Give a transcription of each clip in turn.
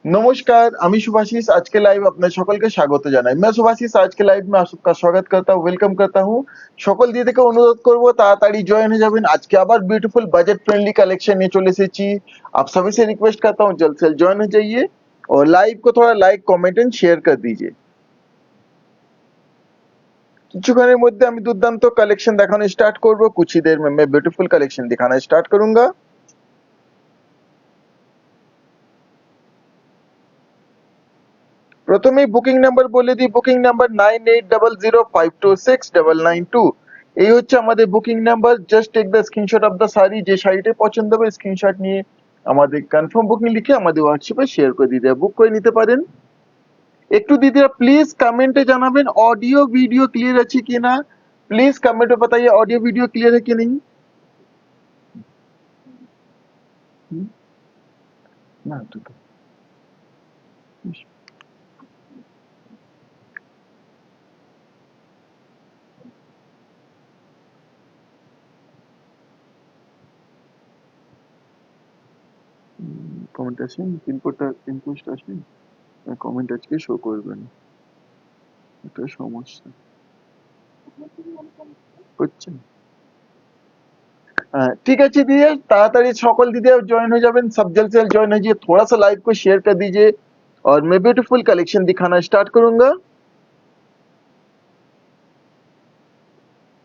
नमस्कार, আমি सुभाषिस आज के लाइव আপনার সকলকে স্বাগত জানাই। मैं सुभाषिस आज के लाइव में आप सबका स्वागत करता हूँ, वेलकम करता हूँ। সকল দিদিকে অনুরোধ করব তাড়াতাড়ি জয়েন হয়ে যাবেন। আজকে আবার ब्यूटीफुल बजट फ्रेंडली कलेक्शन নিয়ে चले এসেছি। आप सभी से रिक्वेस्ट करता हूँ जल्द से जल्द ज्वाइन हो जाइए और लाइव को थोड़ा लाइक कमेंट एंड शेयर कर दीजिए। কিছুক্ষণের মধ্যে আমি দুর্দান্ত কালেকশন দেখানো স্টার্ট করব। कुछ ही देर में मैं ब्यूटीफुल कलेक्शन दिखाना स्टार्ट करूंगा। প্রথমেই বুকিং নাম্বার বলে দিই, বুকিং নাম্বার 9800526992। এই হচ্ছে আমাদের booking number. Just take the screenshot of the sari, যে শাড়িটা পছন্দ হবে স্ক্রিনশট নিয়ে আমাদের কনফার্ম বুকিং লিখে আমাদের হোয়াটসঅ্যাপে শেয়ার করে দিতে বুক করে নিতে পারেন। একটু দিদিরা প্লিজ কমেন্টে জানাবেন ऑडियो वीडियो क्लियर আছে কিনা। प्लीज कमेंट में बताइए ऑडियो वीडियो क्लियर है कि नहीं। ना तो কমেন্ট আছে, ইনপুট আছে, কমেন্ট আজকে শো করবেন, এটা সমস্যা হচ্ছে। ठीक है दीदी, ताड़ाताड़ी সকল दीदी ज्वाइन हो जाবেন, सब जल्द से जल्द ज्वाइन हो जाइए, थोड़ा सा लाइव को शेयर कर दीजिए और मैं ब्यूटीफुल कलेक्शन दिखाना स्टार्ट करूंगा।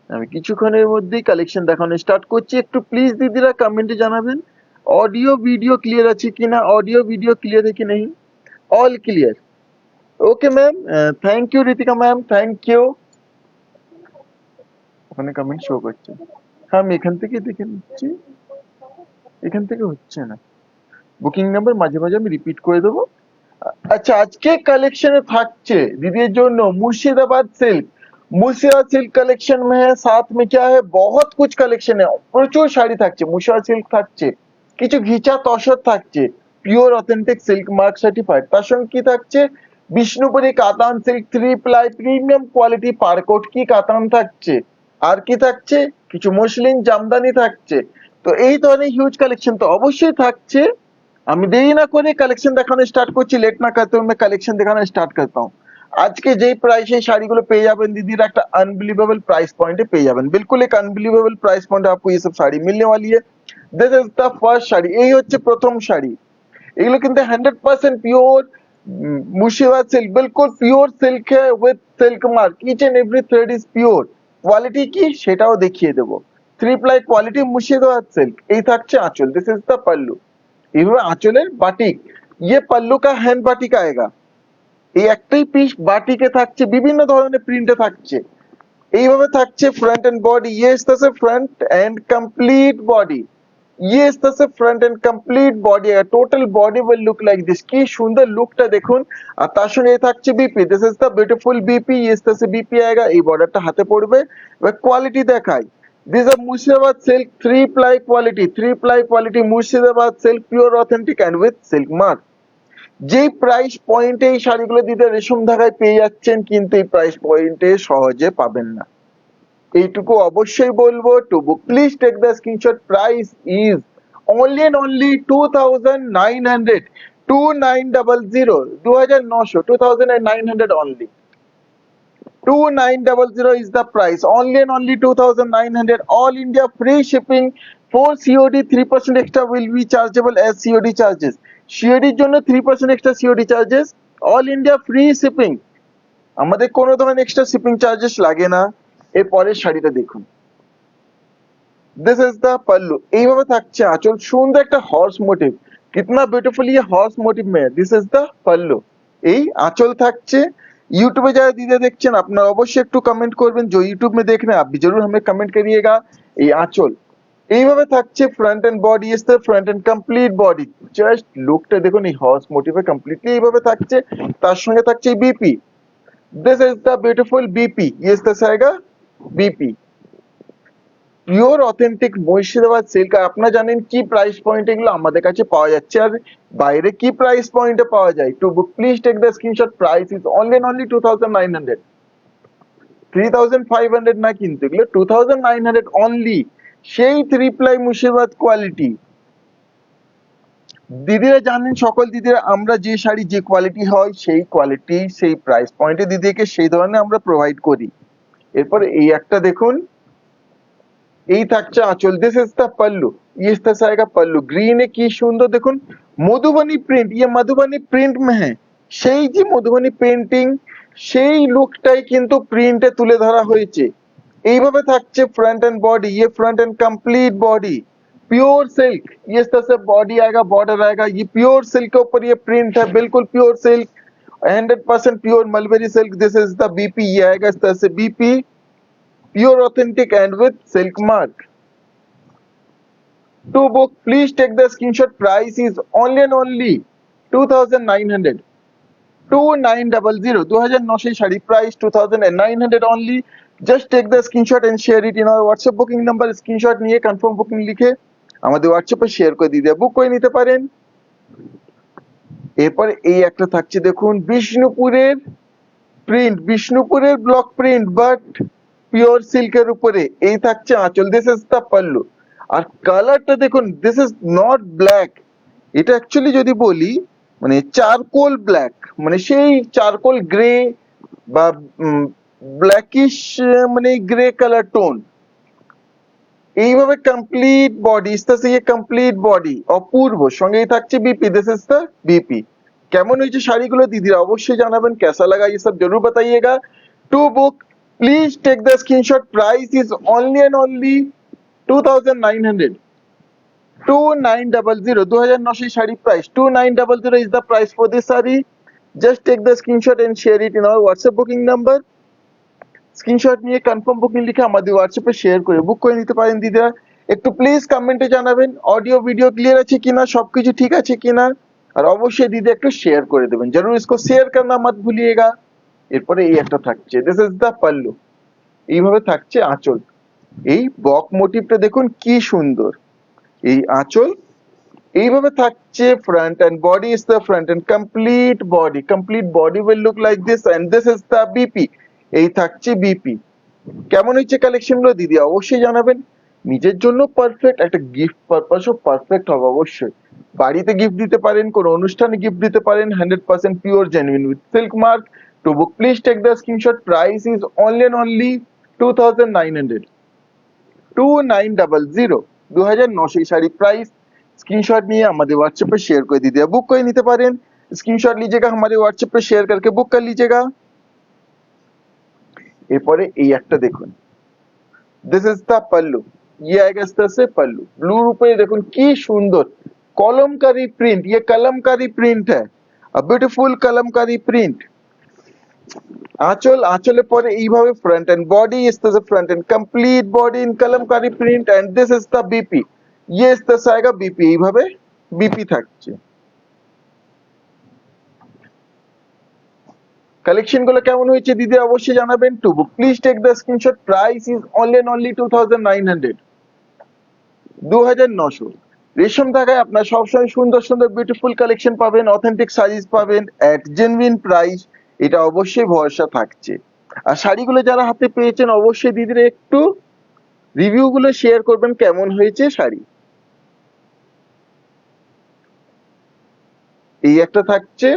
আমি কিছুক্ষণের মধ্যেই কালেকশন দেখানো স্টার্ট করছি। একটু প্লিজ দিদিরা কমেন্টে জানাবেন ऑडियो वीडियो क्लियर আছে কিনা, ऑडियो वीडियो क्लियर है कि नहीं। All clear, okay ma'am, thank you Ritika ma'am, thank you. ওখানে কমেন্ট শো করছে, হ্যাঁ আমি এখান থেকে দেখে নিচ্ছি, এখান থেকে হচ্ছে না। বুকিং নাম্বার মাঝে মাঝে আমি রিপিট করে দেবো। अच्छा आज के कलेक्शन থাকছে দিদির জন্য Murshidabad silk. Murshidabad silk collection में है, साथ में क्या है बहुत कुछ कलेक्शन है, প্রচুর শাড়ি থাকছে। মুর্শিদাবাদ সিল্ক থাকছে, কিছু ঘিচা তসর থাকছে, pure authentic silk mark certified. তার সঙ্গে কি থাকছে, বিষ্ণুপুরি কাতান সিল্ক 3 প্লাই প্রিমিয়াম কোয়ালিটি পারকোট কি কাতান থাকছে। আর কি থাকছে, কিছু মসলিন জামদানি থাকছে। তো এই ধরনের হিউজ কালেকশন তো অবশ্যই থাকছে। আমি দেরি না করে কালেকশন দেখানো স্টার্ট করছি, लेट ना करते हुए मैं कलेक्शन दिखाना स्टार्ट करता हूँ। আজকে যেই প্রাইসে শাড়িগুলো পেয়ে যাবেন দিদির একটা अनबिलीवेबल प्राइस पॉइंट পেয়ে যাবেন, बिल्कुल एक अनबिलीवेबल प्राइस पॉइंट आपको ये सब साड़ी मिलने वाली है। This is the first sari, এই হচ্ছে প্রথম শাড়ি। এগুলো কিন্তু 100% পিওর মুর্শিদাবাদ সিল্ক, बिल्कुल পিওর সিল্ক है with silk mark, each and every thread is pure. Quality কি সেটাও দেখিয়ে দেবো। 3 প্লাই কোয়ালিটি মুর্শিদাবাদ সিল্ক। এই থাকছে আঁচল, দিস ইজ দ্য পাল্লু। এইভাবে আঁচলের বাটিক, ইয়ে পাল্লু কা হ্যান্ড বাটিক আয়েগা। এই একটাই পিস বাটিকে থাকছে, বিভিন্ন ধরনের প্রিন্টে থাকছে। এইভাবে থাকছে ফ্রন্ট এন্ড বডি, ये इस तरह से फ्रंट एंड कंप्लीट बॉडी, ये इस तरह से फ्रंट एंड कंप्लीट बॉडी है, total body will look like this. কি সুন্দর লুকটা দেখুন। আর তার সঙ্গে থাকছে BP, this is the beautiful BP, ये इस तरह से বিপি आएगा। এই বর্ডারটা হাতে পড়বে। এবার কোয়ালিটি দেখাই, these are Murshidabad silk 3 ply quality, 3 ply quality Murshidabad silk pure authentic and with silk mark। যেই প্রাইস পয়েন্টে এই শাড়িগুলো দিতে রেশম ধাগায় পেয়ে যাচ্ছেন, কিন্তু এই প্রাইস পয়েন্টে সহজে পাবেন না, এইটুকু অবশ্যই বলবো। To book please take the screenshot, price is only and only 2900, 2900, 2900, 2900 only, 2900 is the price, only and only 2900, all India free shipping। For COD 3% extra will be chargeable as COD charges। COD এর জন্য 3% extra COD charges, all India free shipping, আমাদের কোনো ধরনের extra shipping charges লাগে না। এর পরের শাড়িটা দেখুন, दिस इज द पल्लू। এইভাবে থাকছে আঁচল, সুন্দর একটা হর্স মোটিভ, कितना ब्यूटीफुल ये हॉर्स मोटिव में है। दिस इज द पल्लू, এই আঁচল থাকছে। यूट्यूबे যারা দিদি দেখছেন আপনারা অবশ্যই একটু কমেন্ট করবেন, जो यूट्यूब में देख रहे हैं आप भी जरूर हमें कमेंट करिएगा। এই আঁচল এইভাবে থাকছে, front and body is the front and complete body, just লুকটা দেখুন, এই হর্স মোটিভে কমপ্লিটলি এইভাবে থাকছে। তার সঙ্গে থাকছে BP, this is the beautiful BP, ये इस तरह से आएगा BP, pure authentic Murshidabad silk. আপনারা জানেন কি প্রাইস পয়েন্ট এগুলো আমাদের কাছে পাওয়া যাচ্ছে, আর বাইরে কি প্রাইস পয়েন্টে পাওয়া যায়। To book please take the screenshot, price is only and only 2900, 3500 না, কিন্তু এগুলো 2900 অনলি। সেই 3 প্লাই মুর্শিদাবাদ কোয়ালিটি, দিদিরা জানেন, সকল দিদিরা, আমরা যে শাড়ি যে কোয়ালিটি হয় সেই কোয়ালিটি সেই প্রাইস পয়েন্টে দিদিকে সেই ধরনের আমরা প্রোভাইড করি। এরপর এই একটা দেখুন, এই থাকছে আঁচল, দিস ইজ দ্য পাল্লু, ये इसका आएगा पल्लू, ग्रीन है কি সুন্দর দেখুন, মধুবনী প্রিন্ট, ये मधुबनी প্রিন্ট में है, সেই যে মধুবনী পেন্টিং সেই লুকটাই কিন্তু প্রিন্টে তুলে ধরা হয়েছে। এইভাবে থাকছে फ्रंट एंड बॉडी, ये front end complete body pure silk, ये इस तरह से बॉडी आएगा, बॉर्डर आएगा, ये प्योर सिल्क के ऊपर ये प्रिंट है, बिल्कुल pure silk, 100% pure mulberry silk, this is the BP, ये आएगा इस तरह से BP, pure authentic and with silk mark. To book, please take the screenshot, price is only and only 2900, 2900, 2900 sari, price 2900 only. Just take the screenshot and share it in our WhatsApp booking number, screenshot নিয়ে confirm booking লিখে আমাদের হোয়াটসঅ্যাপে share করে দিয়ে বুক করে নিতে পারেন। এরপরে এই একটা থাকছে দেখুন, বিষ্ণুপুরের প্রিন্ট, বিষ্ণুপুরের ব্লক প্রিন্ট বাট পিওর সিল্কের উপরে, এই থাকছে আঁচল, দিস ইজ দ্য পাল্লু। আর কালারটা দেখুন, দিস ইজ নট ব্ল্যাক, এটা অ্যাকচুয়ালি যদি বলি মানে চারকোল ব্ল্যাক, মানে সেই চারকোল গ্রে বা ব্ল্যাকিশ মানে গ্রে কালার টোন। এইভাবে কমপ্লিট বডি, ইস तरह से ये কমপ্লিট বডি অপূর্ব, সঙ্গেই থাকছে BP, this is the BP. কেমন হয়েছে শাড়িগুলো দিদিরা অবশ্যই জানাবেন, कैसा लगा ये सब जरूर बताइएगा। To book please take the screenshot, price is only and only 2900, 2900, 2900 sari price, 2900 is the price for this saree. Just take the screenshot and share it in our WhatsApp booking number. Screenshot নিয়ে confirm booking লিখে আমাদের হোয়াটসঅ্যাপে share করে book করে নিতে পারেন দিদিরা। একটু প্লিজ কমেন্টে জানাবেন অডিও ভিডিও ক্লিয়ার আছে কিনা, সবকিছু ঠিক আছে কিনা, আর অবশ্যই দিদি একটু শেয়ার করে দেবেন, জরুর इसको শেয়ার করনা মত ভুলিয়েগা। এরপরে এই একটা থাকছে, দিস ইজ দ্য পাল্লু, এইভাবে থাকছে আঁচল, এই বক মোটিভটা দেখুন কি সুন্দর, এই আঁচল এইভাবে থাকছে, front and body is the front and complete body will look like this and this is the BP, এই থাকছে বিপি। কেমন হচ্ছে কালেকশন গুলো দিদি অবশ্যই জানাবেন, নিজের জন্য পারফেক্ট, একটা গিফট পারপাসও পারফেক্ট হবে অবশ্যই, বাড়িতে গিফট দিতে পারেন, কোনো অনুষ্ঠানে গিফট দিতে পারেন, 100% pure genuine with silk mark. To book please take the screenshot, price is only and only 2900, 2900, 2900 sari price. Screenshot নিয়ে আমাদের व्हाट्सएप पे शेयर कर दीजिए, बुक করে নিতে পারেন, स्क्रीनशॉट लीजिएगा, हमारे व्हाट्सएप पे शेयर करके बुक कर लीजिएगा। এরপরে এই একটা দেখুন, दिस इज द पल्लू, ये आएगा इस तरह से पल्लू, ब्लूर উপরে দেখুন কি সুন্দর কলমকারী প্রিন্ট, ये कलमकारी प्रिंट है, a beautiful कलमकारी प्रिंट। आंचल, आंचले পরে এইভাবে फ्रंट एंड बॉडी, इस तरह से front end complete body in Kalamkari print and this is the BP, ये इस तरह से आएगा बीपी, এইভাবে बीपी থাকছে। কালেকশন গুলো কেমন হয়েছে দিদি অবশ্যই জানাবেন। To book please take the screenshot, price is only and only 2900, 2900। রেশম ধাগায় আপনার সবসময় সুন্দর সুন্দর বিউটিফুল কালেকশন পাবেন, অথেন্টিক সাইজ পাবেন এট জেনুইন প্রাইস, এটা অবশ্যই ভরসা থাকছে। আর শাড়িগুলো যারা হাতে পেয়েছেন অবশ্যই দিদিরা একটু রিভিউ গুলো শেয়ার করবেন কেমন হয়েছে শাড়ি। এই একটা থাকছে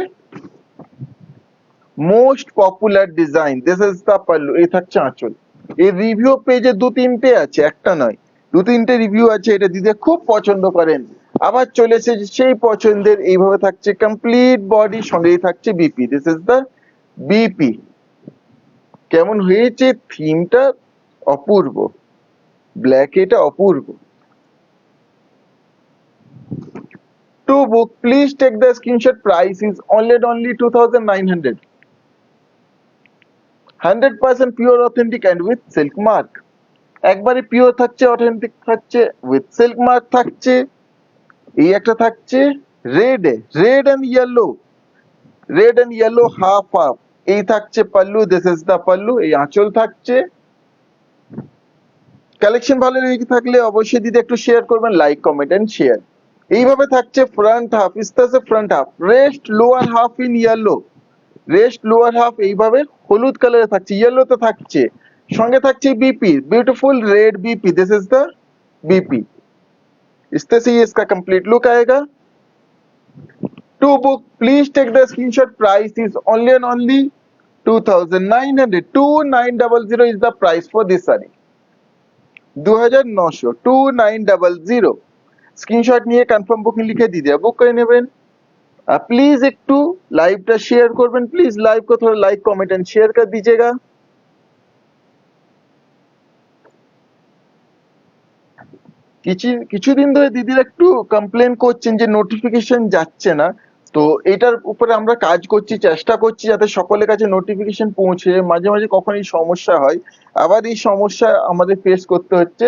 most popular design, this is the pallu, এই থাকছে আঁচল। এই রিভিউ পেজে দু তিনটে আছে, একটা নয় দু তিনটে রিভিউ আছে, এটা দিদি খুব পছন্দ করেন, আবার চলে এসেছে সেই পছন্দের। এইভাবে থাকছে কমপ্লিট বডি, সঙ্গেই থাকছে BP, this is the BP. কেমন হয়েছে থিমটা অপূর্ব, ব্ল্যাক এটা অপূর্ব। To book please take the screenshot, price is only and only 2900, 100% pure authentic and with silk mark, একবারে পিওর থাকছে, অথেন্টিক থাকছে, উইথ সিল্ক মার্ক থাকছে। এই একটা থাকছে red and yellow half half, এই থাকছে pallu, this is the pallu, এই আঁচল থাকছে। কালেকশন ভালো লেগে থাকলে অবশ্যই দিদি একটু শেয়ার করবেন, লাইক কমেন্ট এন্ড শেয়ার। এইভাবে থাকছে ফ্রন্ট হাফ, ইস तरह से front half, rest lower half in yellow, rest lower half এইভাবে হলুদ কালারে থাকছে, ইয়েলোতে থাকছে, সঙ্গে থাকছে BP, beautiful red BP, this is the BP. इस तरह से ये इसका कंप्लीट लुक आएगा। To book, please take the screenshot. Price is only and only 2,900. 2,900 is the price for this saree. 2,900 2,900 screenshot নিয়ে কনফার্ম বুকিং লিখে দিয়ে দেয়া বুক করে নেবেন। प्लीज একটু লাইভটা শেয়ার করবেন, प्लीज लाइव को थोड़ा लाइक कमेंट एंड शेयर कर दीजिएगा। কিছুদিন ধরে দিদিরা একটু কমপ্লেন করছেন যে নোটিফিকেশন যাচ্ছে না, তো এটার উপরে আমরা কাজ করছি, চেষ্টা করছি যাতে সকলের কাছে নোটিফিকেশন পৌঁছে। মাঝে মাঝে কখন এই সমস্যা হয়, আবার এই সমস্যা আমাদের ফেস করতে হচ্ছে,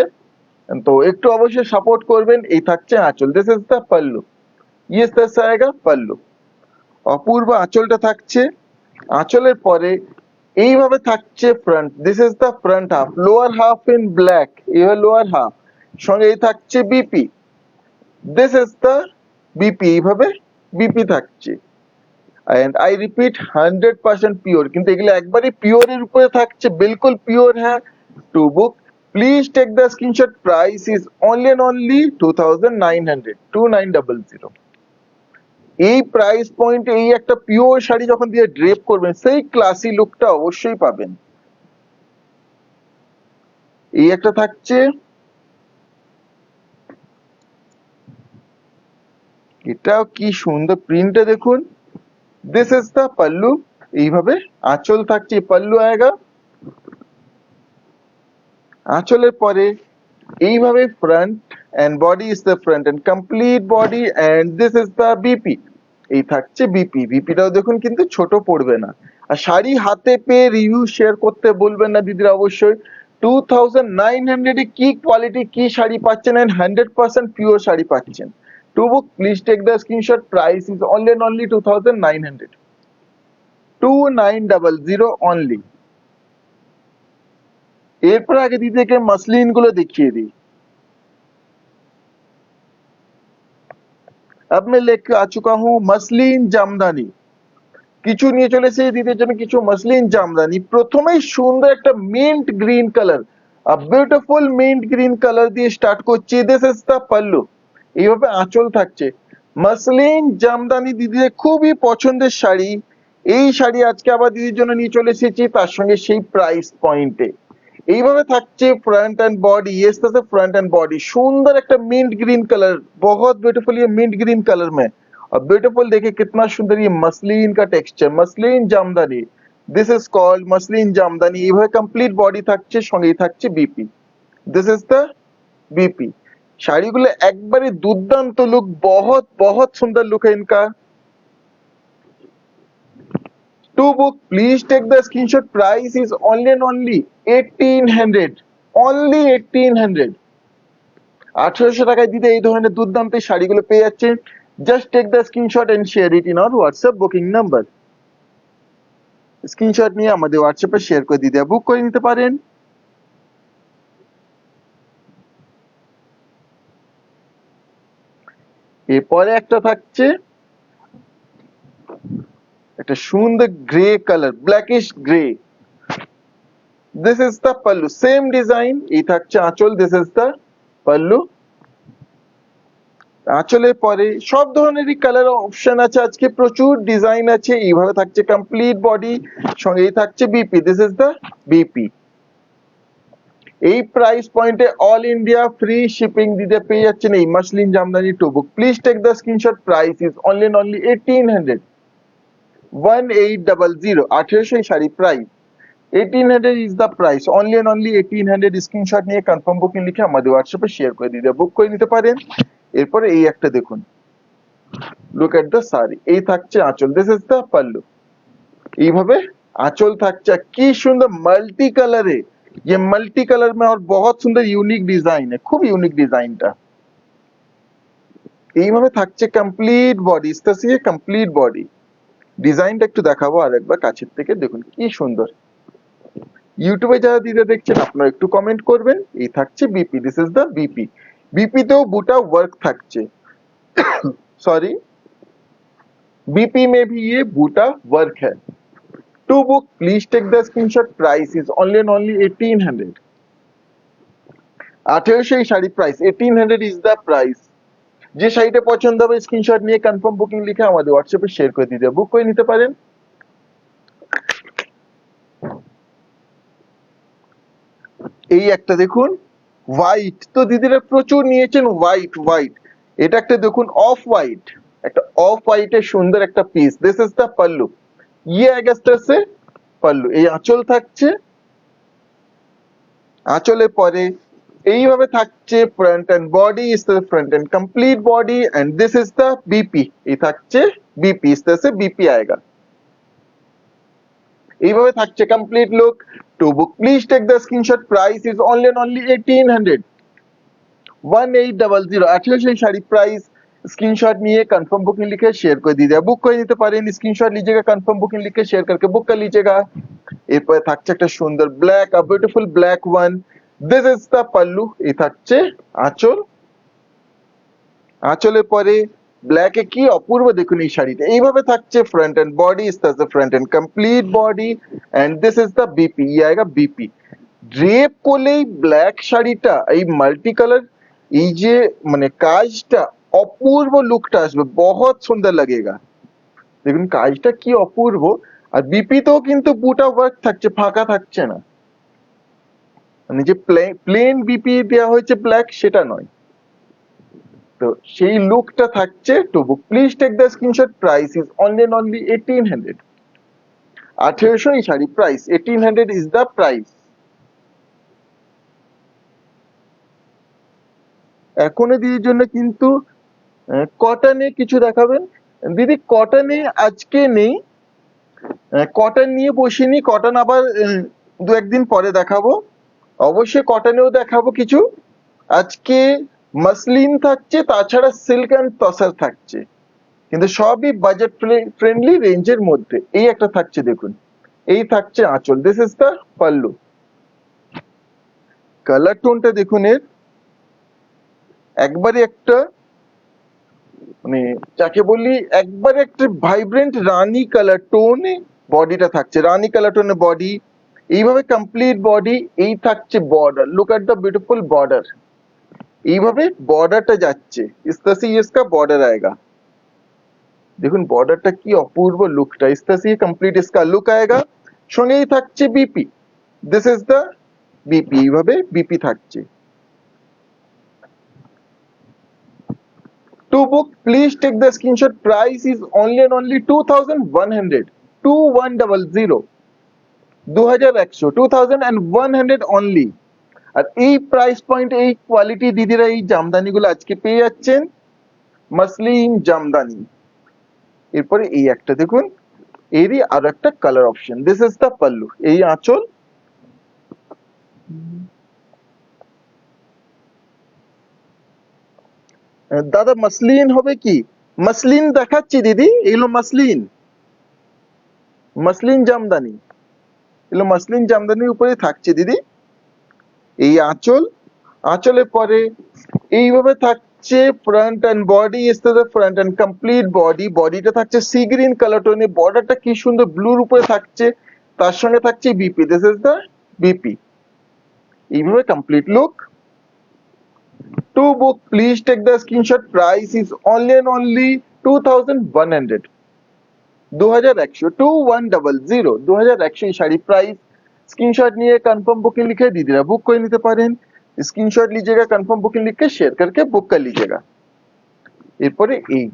তো একটু অবশ্যই সাপোর্ট করবেন। এই থাকছে আঁচল, this is the pallu, yes that's আয়েগা পাল্লু। অপূর্ব আঁচলটা থাকছে, আঁচলের পরে এইভাবে থাকছে front, this is the front half, lower half in black, এইভাবে লোয়ার হাফ, সঙ্গে এই থাকছে BP, this is the BP, এইভাবে বিপি থাকছে। এন্ড আই রিপিট 100% পিওর, কিন্তু এগুলো একবারই পিওরের উপরে থাকছে, বিলকুল পিওর হ্যাঁ। To book please take the screenshot, price is only and only 2,900 2,900। এই প্রাইস পয়েন্টে এই একটা পিওর শাড়ি যখন দিয়ে ড্রেপ করবেন, সেই ক্লাসি লুকটা অবশ্যই পাবেন। এই একটা থাকছে, এটাও কি সুন্দর প্রিন্টটা দেখুন, দিস ইজ দ্য পাল্লু, এইভাবে আঁচল থাকছে, পাল্লু আয়েগা। আঁচলের পরে এইভাবে front and body is the front and complete body, and this is the BP, এই থাকছে বিপি। বিপিটাও দেখুন কিন্তু ছোট পড়বে না। আর শাড়ি হাতে পেয়ে রিভিউ শেয়ার করতে বলবেন না দিদিরা অবশ্যই। 2,900 এ কি কোয়ালিটি কি শাড়ি পাচ্ছেন, এন্ড 100% পিওর শাড়ি পাচ্ছেন। To book please take the screenshot, price is only and only 2,900 2,900 only. এরপর আগে দিদিকে মাসলিন গুলো দেখিয়ে দিই। अब मैं लेके आ चुका हूँ मसलिन জামদানি, কিছু নিয়ে চলেছে দিদির জন্য কিছু মসলিন জামদানি। প্রথমেই সুন্দর একটা mint green colour, beautiful mint green colour দিয়ে স্টার্ট করছি, দিস ইজ দ্য পাল্লু, এইভাবে আঁচল থাকছে। মসলিন জামদানি দিদির খুবই পছন্দের শাড়ি, এই শাড়ি আজকে আবার দিদির জন্য নিয়ে চলে এসেছি, তার সঙ্গে সেই প্রাইস পয়েন্টে। এইভাবে থাকছে फ्रंट एंड बॉडी, ये इसका फ्रंट एंड बॉडी सुंदर एक मिंट ग्रीन कलर, बहुत ब्यूटीफुल ये मिंट ग्रीन कलर में, और ब्यूटीफुल देखिए कितना सुंदर ये मसलिन का texture, muslin Jamdani, this is called muslin Jamdani. এইভাবে কমপ্লিট বডি থাকছে, সঙ্গেই থাকছে BP, this is the BP. শাড়িগুলো একবারে দুর্দান্ত লুক, बहुत बहुत सुंदर लुक है इनका। To book, please take the screenshot, price is only and only 1,800, only 1,800। 1800 টাকায় দিতে এই ধরনের দুর্দান্ত শাড়িগুলো পেয়ে যাচ্ছেন। Just take the screenshot and share it in our WhatsApp booking number. Screenshot নিয়ে আমাদের হোয়াটসঅ্যাপে শেয়ার করে দিতে বুক করে নিতে পারেন। এরপরে একটা থাকছে একটা সুন্দর grey colour, blackish grey, this is the pallu, same design, এই থাকছে আঁচল, দিস ইজ দ্য পাল্লু। আঁচলের পরে সব ধরনেরই কালার অপশন আছে, আজকে প্রচুর ডিজাইন আছে। এইভাবে থাকছে কমপ্লিট বডি, সঙ্গেই থাকছে BP, this is the BP. এই প্রাইস পয়েন্টে অল ইন্ডিয়া ফ্রি শিপিং দিতে পেয়ে যাচ্ছেন এই muslin jamdani to book. Please take the screenshot, price is only and only 1,800, 1,800, 1800 sari price, 1,800 is the price, only and only 1,800। Screenshot নিয়ে confirm booking লিখে আমাদের হোয়াটসঅ্যাপে শেয়ার করে দিতে বুক করে নিতে পারেন। এরপরে এই একটা দেখুন, লুক এট দ্য শাড়ি, এই থাকছে আঁচল, দিস ইজ দ্য পাল্লু, এইভাবে आंचल থাকছে, কি সুন্দর মাল্টি কালারে, ये मल्टी कलर में और बहुत सुंदर यूनिक डिजाइन है, खूब यूनिक ডিজাইনটা। এইভাবে থাকছে কমপ্লিট বডি, इसका से কমপ্লিট বডি। ডিজাইনটা একটু দেখাবো আরেকবার কাছের থেকে, দেখুন কি সুন্দর। ইউটিউবে যারা দিতে দেখছেন আপনারা একটু কমেন্ট করবেন। এই থাকছে BP, this is the BP. BP তেও বুটা वर्क থাকছে, सॉरी बीपी में भी ये बूटा वर्क है। To book, please take the screenshot, price is only and only 1,800। 1800 sari price, 1,800 is the price। যে শাড়িটা পছন্দ হবে স্ক্রিনশট নিয়ে কনফার্ম বুকিং লিখে আমাদের হোয়াটসঅ্যাপে শেয়ার করে দিতে, বুক করে নিতে পারেন। এই একটা দেখুন হোয়াইট, তো দিদিরা প্রচুর নিয়েছেন হোয়াইট হোয়াইট। এটা একটা দেখুন অফ হোয়াইট, একটা অফ হোয়াইটের সুন্দর একটা piece. This is the pallu, ইয়ে আগাস্টাসে পাল্লু। এই আঁচল থাকছে, আঁচলের পরে এইভাবে থাকছে front and body, is the front and complete body and this is the BP. এই থাকছে বিপি, ইস দ্য বিপি আয়েগা। এইভাবে থাকছে complete look. To book please take the screenshot, price is only and only 1800, 1800। 1800 sari price. Screenshot নিয়ে confirm booking लिखे share করে দিয়ে বুক করে নিতে পারেন। স্ক্রিনশট लीजिएगा, कंफर्म बुकिंग लिख के शेयर करके बुक कर लीजिएगा। এরপরে থাকছে একটা সুন্দর black, a beautiful black one. This is the pallu. এই থাকছে আঁচল, আঁচলের পরে ব্ল্যাকে কি অপূর্ব দেখুন এই শাড়িটা। এইভাবে থাকছে front and body, is the front and complete body and this is the BP. ये आएगा বিপি। ড্রেপ করলেই ব্ল্যাক শাড়িটা এই মাল্টি কালার, এই যে মানে কাজটা অপূর্ব লুকটা আসবে, বহুত সুন্দর লাগেগা। দেখুন কাজটা কি অপূর্ব। আর বিপিতেও কিন্তু বুটা ওয়ার্ক থাকছে, ফাঁকা থাকছে না, মানে যে প্লেন বিপি দেওয়া হয়েছে ব্ল্যাক সেটা নয়। তো সেই লুকটা থাকছে। To book please take the screenshot, price is only and only 1800। 1800 এই sari price, 1800 is the price. এখনো দিদির জন্য কিন্তু কটনে কিছু দেখাবেন দিদি? কটনে আজকে নেই, কটন নিয়ে বসিনি, কটন আবার দু একদিন পরে দেখাবো। অবশ্যই কটনেও দেখাবো কিছু। আজকে মাসলিন থাকছে, তাছাড়া সিল্ক এন্ড তসর থাকছে, কিন্তু সবই বাজেট ফ্রেন্ডলি রেঞ্জের মধ্যে। এই একটা থাকছে দেখুন, এই থাকছে আঁচল, this is the pallu. Colour টোনটা দেখুন এর, একবারে একটা মানে যাকে বলি একবারে একটা ভাইব্রেন্ট রানী কালার টোনে বডিটা থাকছে, রানী কালার টোনে বডি। এইভাবে কমপ্লিট বডি। এই থাকছে border, look at the beautiful border. এইভাবে বর্ডারটা যাচ্ছে, इस तरह से ये इसका बॉर्डर आएगा। দেখুন বর্ডারটা কি অপূর্ব লুকটা, इस तरह से ये कंप्लीट इसका लुक आएगा। সঙ্গেই থাকছে BP, this is the BP. এইভাবে বিপি থাকছে। To book, please take the screenshot. Price is only and only 2100, 2100, 2100, 2100 only। আর এই প্রাইস পয়েন্ট, এই কোয়ালিটি দিদিরা এই জামদানি গুলো আজকে পেয়ে যাচ্ছেন, মাসলিন জামদানি। এরপরে এই একটা দেখুন, এরই আরো একটা colour option. This is the pallu. এই আঁচল, দাদা মাসলিন হবে কি? মাসলিন দেখাচ্ছি দিদি, এগুলো মাসলিন, মাসলিন জামদানি, এগুলো মাসলিন জামদানির উপরে থাকছে দিদি। এই আঁচল, আঁচলের পরে এইভাবে থাকছে front and body, is the front and complete body. বডিটা থাকছে সি গ্রিন কালার টোনে, বর্ডারটা কি সুন্দর ব্লুর উপরে থাকছে, তার সঙ্গে থাকছে BP, this is the BP. এইভাবে complete look. To book, please take the screenshot. Price is only and only 2100, 2100, 2100, 2100 sari price. Screenshot নিয়ে कंफर्म बुकिंग लिखे दीदीरा बुक করে নিতে পারেন। স্ক্রিনশট लीजिएगा, कंफर्म बुकिंग लिख के शेयर करके बुक कर लीजिएगा। এরপরে এই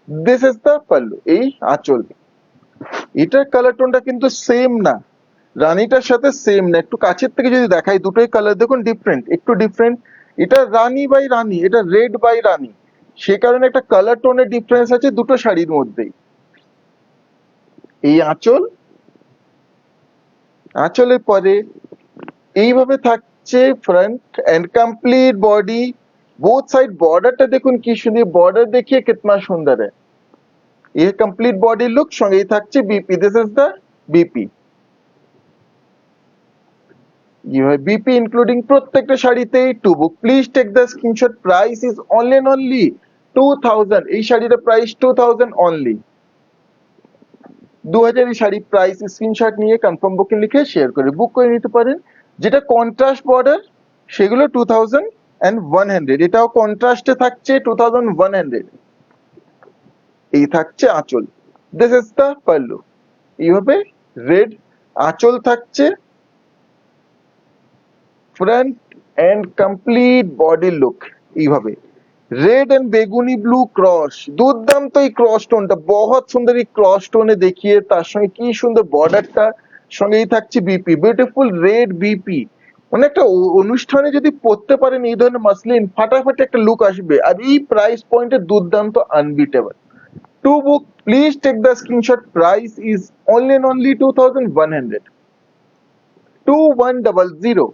দিস ইজ দ্য পাল্লু, এই আঁচল। এটার কালার টোনটা কিন্তু সেম না, রানীটার সাথে সেম না। একটু কাছের থেকে যদি দেখাই, দুটোই কালার দেখুন ডিফারেন্ট, একটু ডিফারেন্ট। এটা রানী বাই রানী, এটা রেড বাই রানী, সে কারণে একটা কালার টোনের ডিফারেন্স আছে দুটো শাড়ির মধ্যেই। এই আঁচল, আঁচলের পরে এইভাবে থাকছে front and complete body, both side. বর্ডারটা দেখুন কি সুন্দর, বর্ডার देखिए कितना सुंदर है। ये कंप्लीट बॉडी लुक, সঙ্গেই থাকছে BP, this is the BP. BP including প্রত্যেকটা শাড়িতেই। To book please take the screenshot, price is only and only 2000। এই শাড়িটার প্রাইস 2000 অনলি, 2000 এই শাড়ি প্রাইস। স্ক্রিনশট নিয়ে কনফার্ম বুকিং লিখে শেয়ার করে বুক করে নিতে পারেন। যেটা কন্ট্রাস্ট বর্ডার সেগুলো 2000, and 100, এটাও কন্ট্রাস্টে থাকছে 2100। এই থাকছে আঁচল, দিস ইজ দ্য পাল্লু। এইভাবে রেড আঁচল থাকছে, front and complete body look এইভাবে। রেড এন্ড বেগুনি ব্লু ক্রস, দুর্দান্ত এই ক্রস টোনটা, বহুত সুন্দর এই ক্রস টোনে দেখিয়ে তার সঙ্গে কি সুন্দর বর্ডারটা, সঙ্গেই থাকছে বিপি, বিউটিফুল রেড বিপি। মানে একটা অনুষ্ঠানে যদি পড়তে পারেন এই ধরনের মাসলিন, ফাটাফাটি একটা লুক আসবে। আর এই প্রাইস পয়েন্টে দুর্দান্ত, unbeatable. To book please take the screenshot, price is only and only 2100, 2100।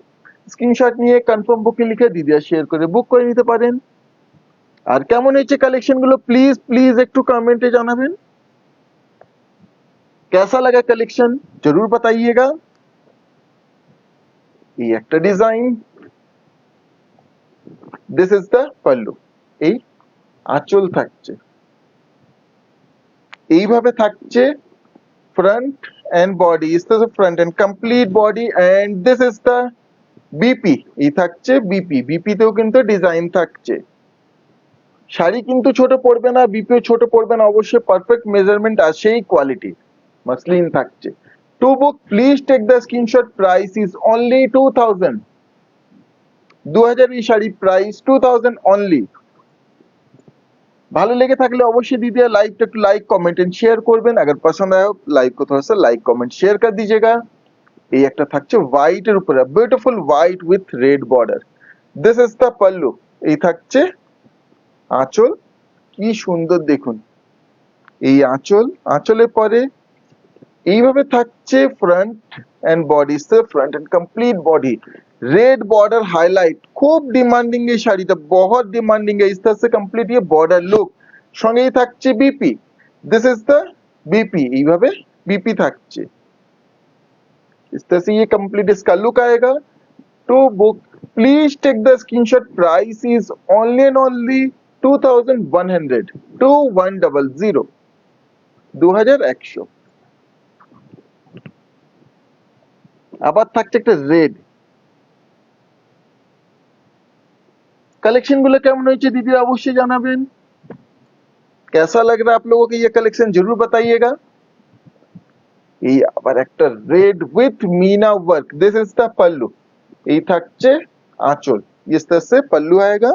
Screenshot নিয়ে কনফার্ম বুকিং লিখে দিদি শেয়ার করে বুক করে নিতে পারেন। আর কেমন হয়েছে কালেকশন গুলো প্লিজ प्लीज একটু কমেন্টে জানাবেন। कैसा लगा कलेक्शन जरूर बताइएगा। এই একটা design, this is the pallu. এই আঁচল থাকছে, এইভাবে থাকছে front and body, is the front and complete body, and this is the BP. এই থাকছে বিপি, বিপি তেও কিন্তু ডিজাইন থাকছে। শাড়ি কিন্তু ছোট পড়বে না, বিপিও ছোট পড়বে না, অবশ্যই পারফেক্ট মেজারমেন্ট আর সেই কোয়ালিটি মাসলিন থাকছে। To book please take the screenshot, price is only 2000, 2000 এই শাড়ি প্রাইস 2000 অনলি। ভালো লেগে থাকলে অবশ্যই दीदी लाइक একটু लाइक कमेंट एंड शेयर করবেন। अगर पसंद आया हो लाइक को थोड़ा सा लाइक कमेंट शेयर कर दीजिएगा। এই একটা থাকছে হোয়াইট এর উপরে, beautiful white with red border, this is the pallu. এই থাকছে আঁচল, কি সুন্দর দেখুন এই আঁচল। আঁচলের পরে এইভাবে থাকছে front and body, front end complete body, red border highlight, খুব ডিমান্ডিং এই শাড়িটা, বহুত ডিমান্ডিং है। इस तरह से कंप्लीट ये बॉर्डर लुक, সঙ্গেই থাকছে BP, this is the BP. এইভাবে বিপি থাকছে, इस तरह से ये कंप्लीट इसका लुक आएगा। To book please take the screenshot, price is only and only 2100, 2100, 2100। আবার থাকছে একটা রেড। कलेक्शन গুলো কেমন হয়েছে दीदी অবশ্যই জানাবেন। कैसा लग रहा है आप लोगों को ये कलेक्शन जरूर बताइएगा। এই আবার একটা red with meena work, this is the pallu. এই থাকছে আঁচল, इस तरह से पल्लू आएगा।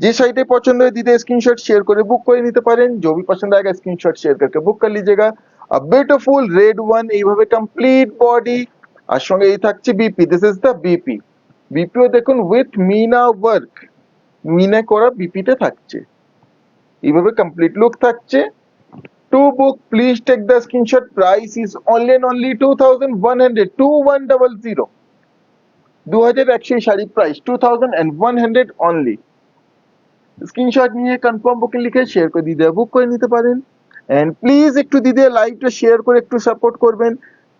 যে শাড়িটা পছন্দ হয় दीदी स्क्रीनशॉट शेयर করে বুক করে নিতে পারেন। जो भी पसंद आएगा स्क्रीनशॉट शेयर करके बुक कर लीजिएगा। अ ब्यूटीफुल रेड वन, এইভাবে কমপ্লিট বডি, আর সঙ্গে এই থাকছে BP, this is the BP. বিপিও দেখুন উইথ मीना वर्क, মিনা করা বিপিতে থাকছে, এইভাবে কমপ্লিট লুক থাকছে। To book please take the screenshot, price is only and only 2100, 2100, 2100 sari price 2100 only. Screenshot নিয়ে কনফার্ম বুকিং লিখে শেয়ার করে দিদি বুক করে নিতে পারেন। एंड प्लीज একটু দিদি লাইভটা শেয়ার করে একটু সাপোর্ট করবেন।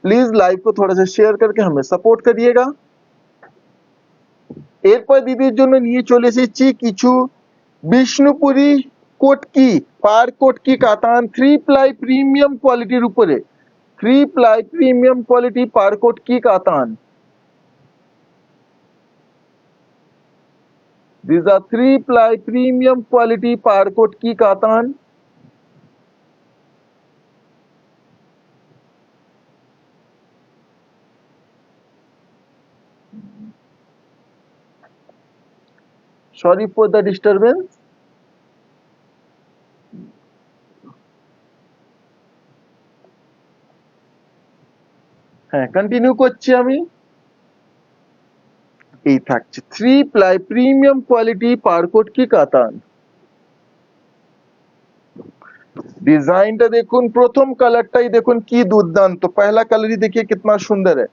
प्लीज लाइव को थोड़ा सा शेयर करके हमें सपोर्ट करिएगा। এরপর দিদির জন্য নিয়ে চলে এসেছি কিছু বিষ্ণুপুরি কোটকি, পার কোটকি কাতান 3 প্লাই প্রিমিয়াম কোয়ালিটির উপরে, 3 প্লাই প্রিমিয়াম কোয়ালিটি পার কোটকি কাতান। These are 3 ply premium quality par Kotki katan. Sorry for the disturbance। হ্যাঁ কন্টিনিউ করছি আমি। এই থাকছে 3 প্লাই প্রিমিয়াম কোয়ালিটি পার কোটকি কাতান। ডিজাইনটা দেখুন, প্রথম কালারটাই দেখুন কি দুর্দান্ত, पहला कलर ही देखिए कितना सुंदर है।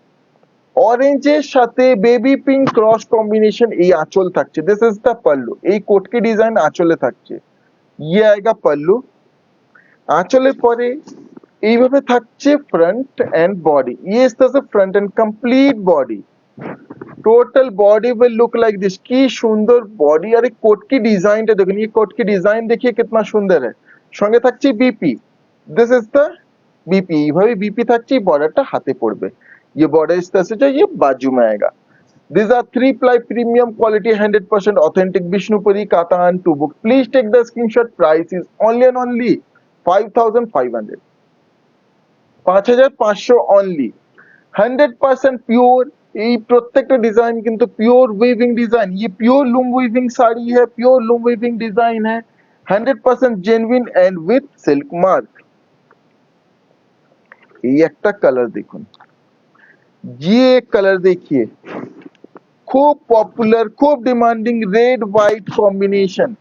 অরেঞ্জের সাথে বেবি পিঙ্ক ক্রস কম্বিনেশন, এই আঁচল থাকছে, দিস ইজ দ্য পাল্লু। এই কোটকি ডিজাইন আঁচলে থাকছে, ये आएगा पल्लू। আঁচলের পরে এইভাবে থাকছে ফ্রন্ট এন্ড বডি, ये इस तरह से front end complete body, total body will look like this. की সুন্দর বডি, আর এই কোটকি ডিজাইনটা দেখুন, ये कोटकी डिजाइन देखिए कितना सुंदर है। সঙ্গে থাকছে BP, this is the BP. এইভাবে বিপি থাকছে, বর্ডারটা হাতে পড়বে, ये बॉर्डर इस तरह से जो ये बाजू में आएगा। These are 3-ply premium quality 100% authentic Vishnupuri Katan 2 book. Please take the screenshot. Price is only and only 5,500. 5,500 only. 100% pure ये प्रत्येक डिजाइन किंतु प्योर वीविंग डिजाइन ये प्योर लूम वीविंग साड़ी है प्योर लूम वीविंग डिजाइन है 100% genuine and with silk mark ये একটা colour দেখুন ये एक कलर देखिए खूब पॉपुलर खूब demanding red white combination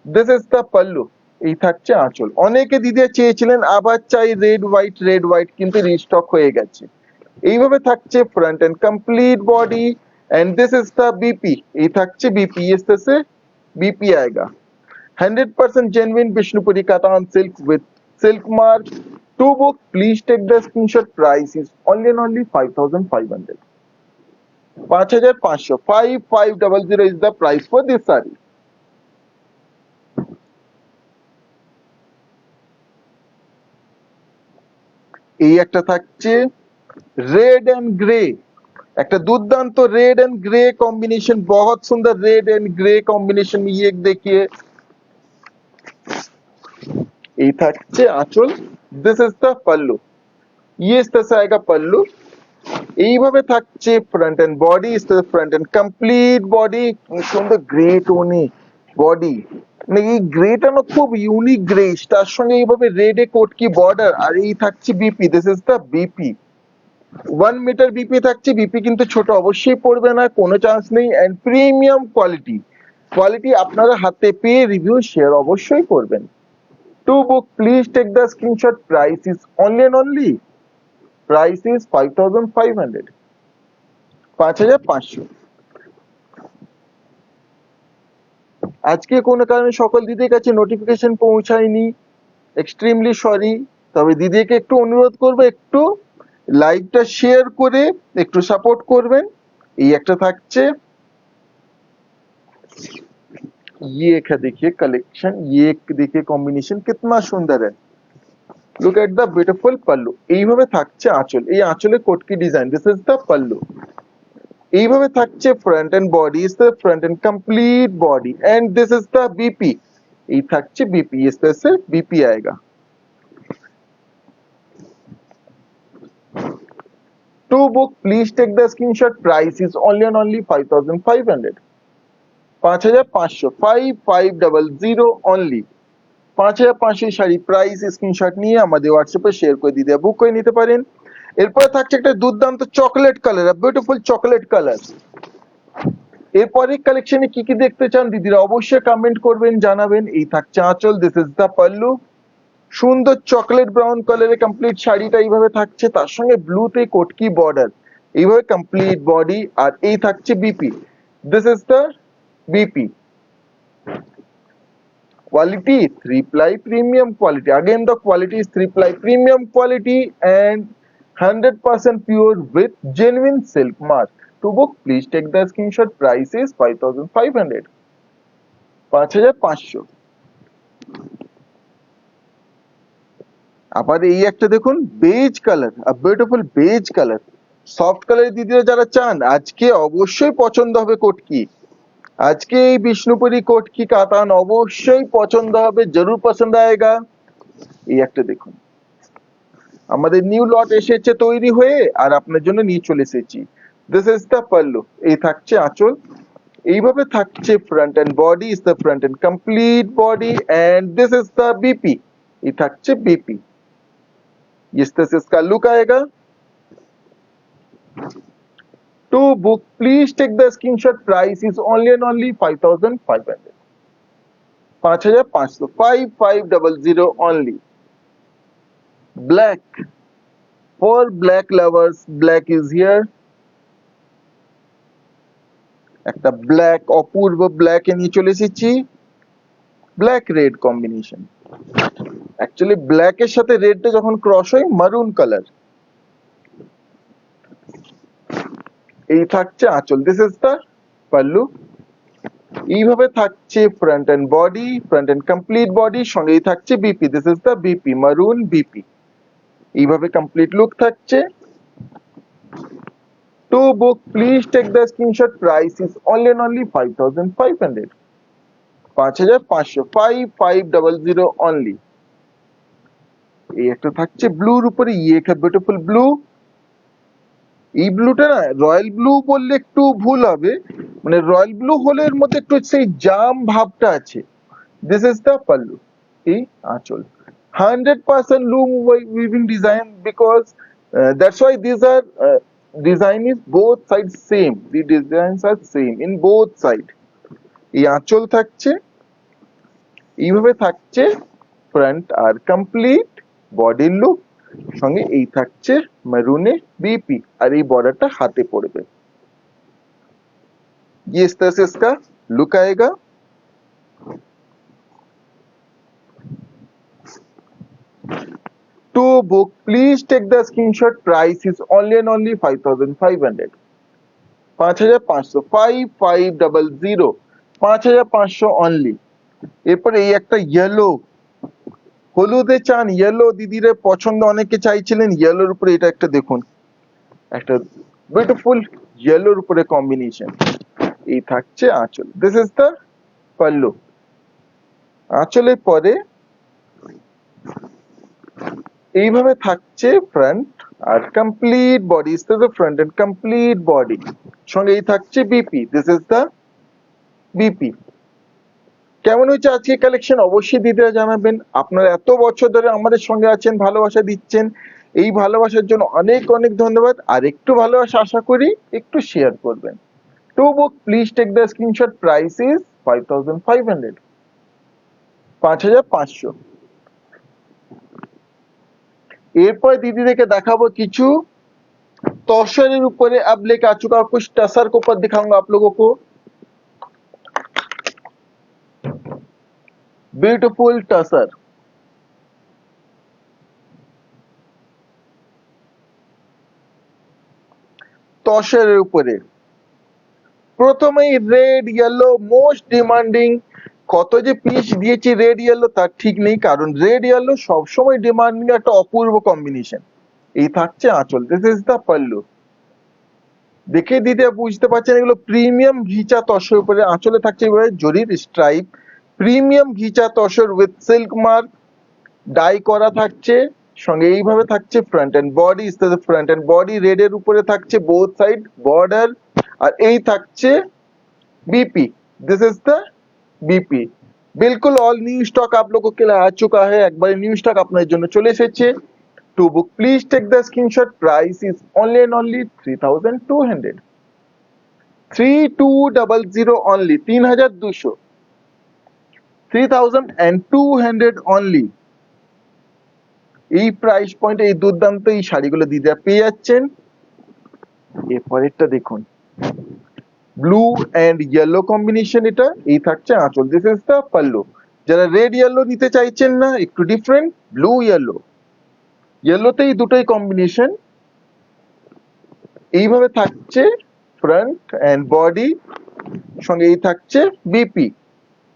this is the pallu এই থাকছে আঁচল অনেকে দিদি চেয়েছিলেন আবার চাই রেড হোয়াইট কিন্তু রিস্টক হয়ে গেছে এইভাবে থাকছে front and complete body and this is the BP এই থাকছে বিপি इससे बीपी आएगा 100% genuine Vishnupuri Katan silk with silk mark 2 book please take the screenshot price is only and only 5,500 5,500 5500 is the price for this saree এই একটা থাকছে red and grey একটা দুর্দান্ত red and grey combination बहुत सुंदर red and grey combination ये एक देखिए এই থাকছে আঁচল দিস ইজ দ্য পল্লু ये इस तरह से आएगा पल्लू এইভাবে থাকছে front and body is the front and complete body সুন্দর গ্রে টোনে বডি মানে এই গ্রেটা না খুব ইউনিক গ্রে তার সঙ্গে এইভাবে রেড এ কোট কি বর্ডার আর এই থাকছে BP this is the BP 1 metre BP থাকছে বিপি কিন্তু ছোট অবশ্যই পড়বে না কোনো চান্স নেই এন্ড প্রিমিয়াম কোয়ালিটি আপনারা হাতে পেয়ে রিভিউ শেয়ার অবশ্যই করবেন to book please take the screenshot price is only and only price is 5,500 5,500 আজকে কোনো কারণে সকল দিদির কাছে নোটিফিকেশন পৌঁছায়নি এক্সট্রিমলি সরি তবে দিদিকে একটু অনুরোধ করব একটু লাইভটা শেয়ার করে একটু সাপোর্ট করবেন এই একটা থাকছে ये एक है देखिए कलेक्शन ये एक देखिए कॉम्बिनेशन कितना सुंदर है look at the beautiful pallu এইভাবে থাকছে আঁচল এই আঁচলে কোটকি design this is the pallu এইভাবে থাকছে front and body is the front and complete body and this is the BP এই থাকছে বিপি इससे बीपी आएगा to book please take the screenshot price is only and only 5,500 5,500 5500 only 5,500 sari price screenshot নিয়ে আমাদের হোয়াটসঅ্যাপে share করে দিতে বুক করে নিতে পারেন এরপর থাকছে একটা দুর্দান্ত chocolate colour beautiful chocolate colour এরপরে কালেকশনে কি কি দেখতে চান দিদিরা অবশ্যই কমেন্ট করবেন জানাবেন এই থাকছে আঁচল দিস ইজ দ্য পল্লু সুন্দর চকলেট ব্রাউন কালারে কমপ্লিট শাড়িটা এইভাবে থাকছে তার সঙ্গে ব্লুতে কোটকি বর্ডার এইভাবে কমপ্লিট বডি আর এই থাকছে BP this is the BP quality 3-ply premium quality again the quality is 3-ply premium quality and 100% pure with genuine silk mark to book please take the screenshot price is 5,500 5,500 আবার এই একটা দেখুন beige colour a beautiful beige colour soft colour দিদিরা যারা চান আজকে অবশ্যই পছন্দ হবে কোটকি আজকে এই বিষ্ণুপুরি কোটকি কাতান অবশ্যই পছন্দ হবে জরুর পছন্দ আয়েগা এই একটা দেখুন আমাদের নিউ লট এসেছে তৈরি হয়ে আর আপনার জন্য নিয়ে চলে এসেছি দিস ইজ দ্য পল্লু এই থাকছে আঁচল এইভাবে থাকছে front and body is the front and complete body and this is the BP এই থাকছে বিপি इस तरह से इसका लुक आएगा to book please take the screenshot price is only and only 5,500 5,500 5500 only black for black lovers black is here একটা black অপূর্ব black এ নিয়ে চলে এসেছি black red combination actually black এর সাথে রেডটা যখন ক্রস হয় মারুন কালার এই থাকছে আঁচল দিস ইজ দ্য পল্লু এইভাবে থাকছে front and body front end complete body সঙ্গেই থাকছে BP this is the BP মারুন বিপি এইভাবে কমপ্লিট লুক থাকছে To book, please take the screenshot. Price is only 5,500. 5,500, 5500 only. এই একটা থাকছে ব্লুর উপরে, একটা বিউটিফুল ব্লু। এই ব্লুটা না রয়্যাল ব্লু বললে একটু ভুল হবে, মানে রয়্যাল ব্লু হলে এর মধ্যে একটু সেই জাম ভাবটা আছে। দিস ইজ দ্য পাল্লু, এই আঁচল। 100% loom weaving design, because that's why these are design is both sides same. The designs are same in both side. এই আঁচল থাকছে, এইভাবে থাকছে ফ্রন্ট আর কমপ্লিট বডি লুক, সঙ্গে এই থাকছে মেরুনে बीपी, আর এই বর্ডারটা হাতে পড়বে। ये इस तरह से इसका लुक आएगा। To book, please take the screenshot. Price is only 5,500. 5,500, 5500, 5,500 only। এরপরে এই একটা ইয়েলো, হলুদে চান ইয়েলো, দিদিরে পছন্দ, অনেকে চাইছিলেন ইয়েলোর উপরে। এটা একটা দেখুন, একটা বিউটিফুল ইয়েলোর উপরে কম্বিনেশন। এই থাকছে আঁচল, দিস ইজ দ্য পাল্লু। আঁচলের পরে এইভাবে থাকছে ফ্রন্ট আর complete body, is the front and complete body, সঙ্গে এই থাকছে BP, this is the BP. কেমন হয়েছে আজকে কালেকশন অবশ্যই দিদিরা জানাবেন। আপনারা এত বছর ধরে আমাদের সঙ্গে আছেন, ভালোবাসা দিচ্ছেন, এই ভালোবাসার জন্য অনেক অনেক ধন্যবাদ। আর একটু ভালোবাসা আশা করি একটু শেয়ার করবেন। To book, please take the screenshot. Price is 5,500, 5,500। এরপর দিদিদেরকে দেখাবো কিছু तौशर ऊपर। अब लेके आ चुका कुछ टसर के ऊपर दिखाऊंगा आप लोगों को। ब्यूटीफुल टसर, तौशर ऊपर प्रथमेই রেড ইয়েলো মোস্ট ডিমান্ডিং। কত যে পিস দিয়েছি রেড ইয়েলো তার ঠিক নেই, কারণ রেড ইয়েলো সবসময় ডিমান্ডিং একটা অপূর্ব কম্বিনেশন। এই থাকছে আঁচল, দিস ইজ দ্য পাল্লু। দেখে দিতে বুঝতে পারছেন এগুলো প্রিমিয়াম ঘিচা তসর উপরে। আঁচলে থাকছে এবারে জরির stripe, premium ghicha tussar with silk mark, dye করা থাকছে। সঙ্গে এইভাবে থাকছে front and body, is the front and body. Red এর উপরে থাকছে বোথ সাইড বর্ডার, আর এই থাকছে BP, this is the BP. बिल्कुल ऑल न्यू स्टॉक आप लोगों के लिए आ चुका है, एक बार न्यू स्टॉक আপনাদের জন্য চলে এসেছে। To book, please take the screenshot. Price is only 3,200, 3,200 only, 3,200, 3,200 only। এই প্রাইস পয়েন্টে এই দুর্দান্ত এই শাড়িগুলো দিদিরা পেয়ে যাচ্ছেন। এরপরেরটা দেখুন, ব্লু এন্ড ইয়েলো কম্বিনেশন, এটা এই থাকছে আঁচল, দিস ইজ দ্য পাল্লু। যারা রেড ইয়েলো নিতে চাইছেন না, একটু ডিফারেন্ট, ব্লু ইয়েলো, ইয়েলোতেই দুটোই কম্বিনেশন। এইভাবে থাকছে ফ্রন্ট এন্ড বডি, সঙ্গে এই থাকছে BP,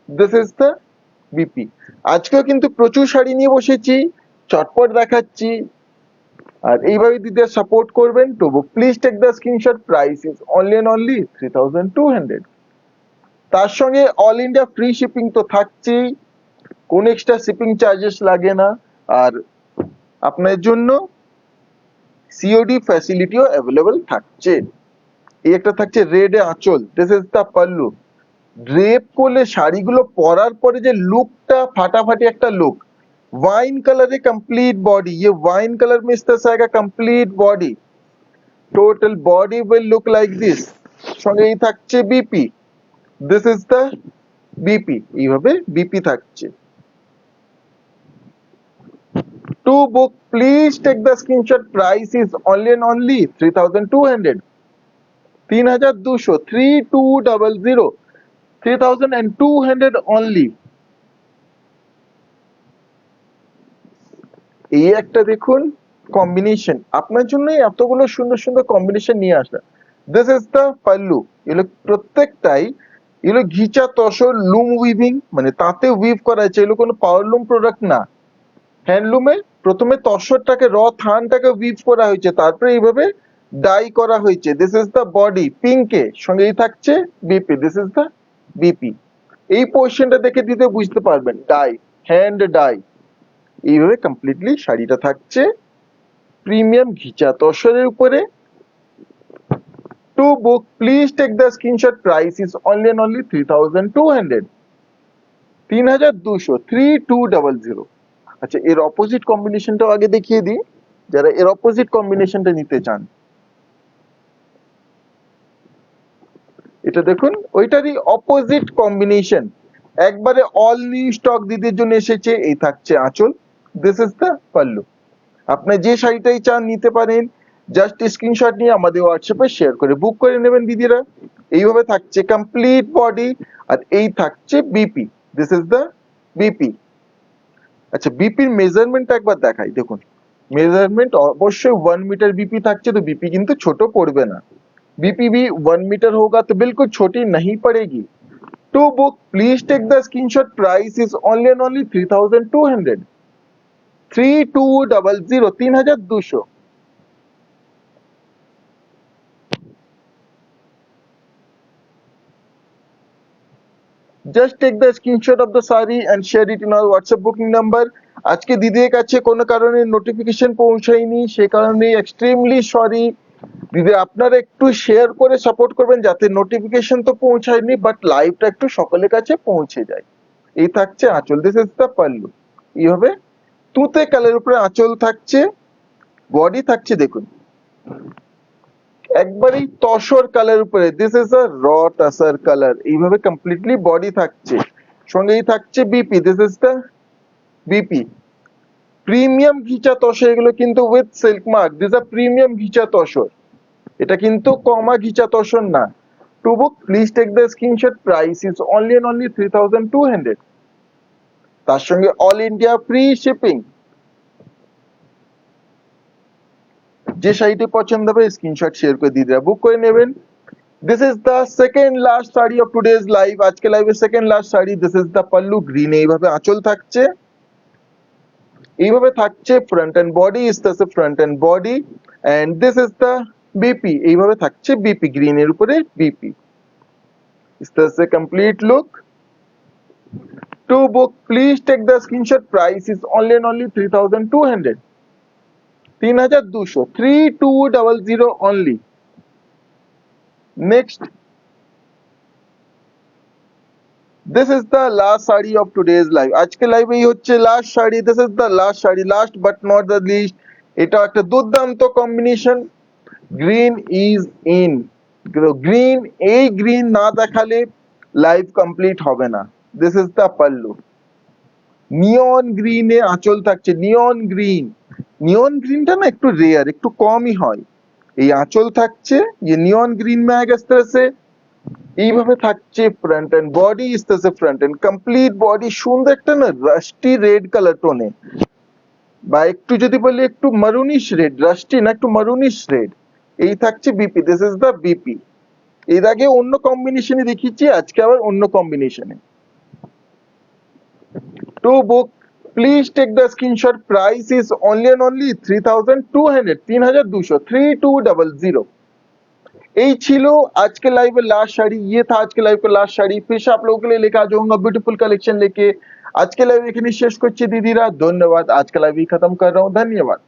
this is the BP. আজকেও কিন্তু প্রচুর শাড়ি নিয়ে বসেছি, চটপট দেখাচ্ছি, আর এইভাবে দিদিরা সাপোর্ট করবেন। তো please take the screenshot. Price is only 3,200। তার সঙ্গে অল ইন্ডিয়া ফ্রি শিপিং তো থাকছেই, কোন এক্সট্রা শিপিং চার্জেস লাগে না, আর আপনার জন্য সিওডি ফ্যাসিলিটিও অ্যাভেলেবল থাকছে। এই একটা থাকছে রেড এ আঁচল, this is the pallu. Drape করলে শাড়িগুলো পরার পরে যে লুকটা, ফাটাফাটি একটা লুক। वाइन कलर है कंप्लीट बॉडी, ये वाइन कलर में इस तरह से आएगा complete body, total body will look like this. সঙ্গে এই থাকছে BP, this is the BP. এইভাবে বিপি থাকছে। To book, please take the screenshot. Price is only 3,200, 3,200, 3,200, 3,200 only। এই একটা দেখুন কম্বিনেশন, আপনার জন্য এতগুলো সুন্দর সুন্দর কম্বিনেশন নিয়ে আসা। This is the pallu. এগুলো প্রত্যেকটাই এগুলো ঘিচা তসর লুম উইভিং, মানে তাতে উইভ করা হয়েছে, এগুলো কোনো পাওয়ারলুম প্রোডাক্ট না। হ্যান্ডলুমে প্রথমে তসরটাকে র থানটাকে উইভ করা হয়েছে, তারপরে এইভাবে ডাই করা হয়েছে, দিস ইজ দ্য বডি পিঙ্কে, সঙ্গেই থাকছে BP, this is the BP. এই পোর্শনটা দেখে দিতে বুঝতে পারবেন, ডাই, হ্যান্ড ডাই। এইভাবে কমপ্লিটলি শাড়িটা থাকছে প্রিমিয়াম ঘিচা তসরের উপরে। To book please take the screenshot, price is only and only 3200, 3200, 3200। আচ্ছা, এর অপোজিট কম্বিনেশনটাও আগে দেখিয়ে দিই, যারা এর অপোজিট কম্বিনেশনটা নিতে চান। এটা দেখুন, ওইটারই অপোজিট কম্বিনেশন, একবারে অল নিউ স্টক দিদির জন্য এসেছে। এই থাকছে আঁচল, দিস ইজ দ্য পাল্লু। আপনি যে শাড়িটাই চান নিতে পারেন, জাস্ট স্ক্রিনশট নিয়ে আমাদের হোয়াটসঅ্যাপে শেয়ার করে বুক করে নেবেন দিদিরা। এইভাবে থাকছে কমপ্লিট বডি, আর এই থাকছে BP, this is the BP. আচ্ছা, বিপির মেজারমেন্ট একবার দেখাই, দেখুন মেজারমেন্ট অবশ্যই 1 मीटर बीपी থাকছে, তো बीपी কিন্তু ছোট পড়বে না। बीपी भी 1 मीटर होगा तो बिल्कुल छोटी नहीं पड़ेगी। To book please take the screenshot, price is only and only 3200, 3200, 3200। Just take the screenshot of the sari and share it in our WhatsApp booking number. আজকে দিদির কাছে কোনো কারণে নোটিফিকেশন পৌঁছায়নি, সে কারণে এক্সট্রিমলি সরি দিদি। আপনারা একটু শেয়ার করে সাপোর্ট করবেন, যাতে নোটিফিকেশন তো পৌঁছায়নি বাট লাইভটা একটু সকলের কাছে পৌঁছে যায়। এই থাকছে আঁচল, দিস ইজ দ্য পাল্লু। এইভাবে তুতে কালার উপরে আঁচল থাকছে, বডি থাকছে দেখুন একবারেই তসর কালার উপরে, this is a raw tussar colour. এইভাবে কমপ্লিটলি বডি থাকছে, সঙ্গেই থাকছে BP, this is the BP. Premium ghicha tussar, এগুলো কিন্তু with silk mark, this are premium ghicha tussar, এটা কিন্তু কমা ঘিচা তসর না। To book please take the screenshot, price is only and only 3200, তার সঙ্গে অল ইন্ডিয়া ফ্রি শিপিং। যে শাড়িটি পছন্দ হবে স্ক্রিনশট শেয়ার করে দিদিরা বুক করে নেবেন। This is the second last sari of today's live, আজকে লাইভের second last sari. This is the pallu, green, এইভাবে আঁচল থাকছে, এইভাবে থাকছে front and body, is the front and body, and this is the BP. এইভাবে থাকছে বিপি, গ্রিনের উপরে BP. Is the complete look. To book please take the screenshot, price is only and only 3200, 3200, 3200 only. Next, this is the last sari of today's live, আজকে লাইভে এই হচ্ছে last sari. this is the last sari, last but not the least। এটা একটা দুর্দান্ত combination, green is in. Green, এই green না দেখালে লাইভ কমপ্লিট হবে না। this is the পাল্লু, নিয়ন গ্রিনে আঁচল থাকছে, নিয়ন গ্রিন। নিয়ন গ্রিনটা না একটু রেয়ার, একটু কমই হয়। এই আঁচল থাকছে, ये নিয়ন গ্রিন में आएगा इस तरह से। এইভাবে থাকছে ফ্রন্ট এন্ড বডি, ইস तरह से ফ্রন্ট এন্ড কমপ্লিট বডি সুন্দর একটা না রাস্টি রেড কালার টোনে, বা একটু যদি বলি একটু মারুনিশ রেড, রাস্টি না একটু মারুনিশ রেড। এই থাকছে BP, this is the BP. এর আগে অন্য কম্বিনেশনে দেখিয়েছি, আজকে আবার অন্য কম্বিনেশনে। To book please take the screenshot, price is only and only 3200, 3200, 3200। यही छिलो आज के लाइव में लास्ट साड़ी, ये था आज के लाइव का लास्ट साड़ी। फिर से आप लोगों के लिए लेकर आ जाऊंगा ब्यूटीफुल कलेक्शन लेके। आज के लाइव এখানে শেষ করছি দিদিরা, ধন্যবাদ। आज का लाइव ही खत्म कर रहा हूँ, धन्यवाद।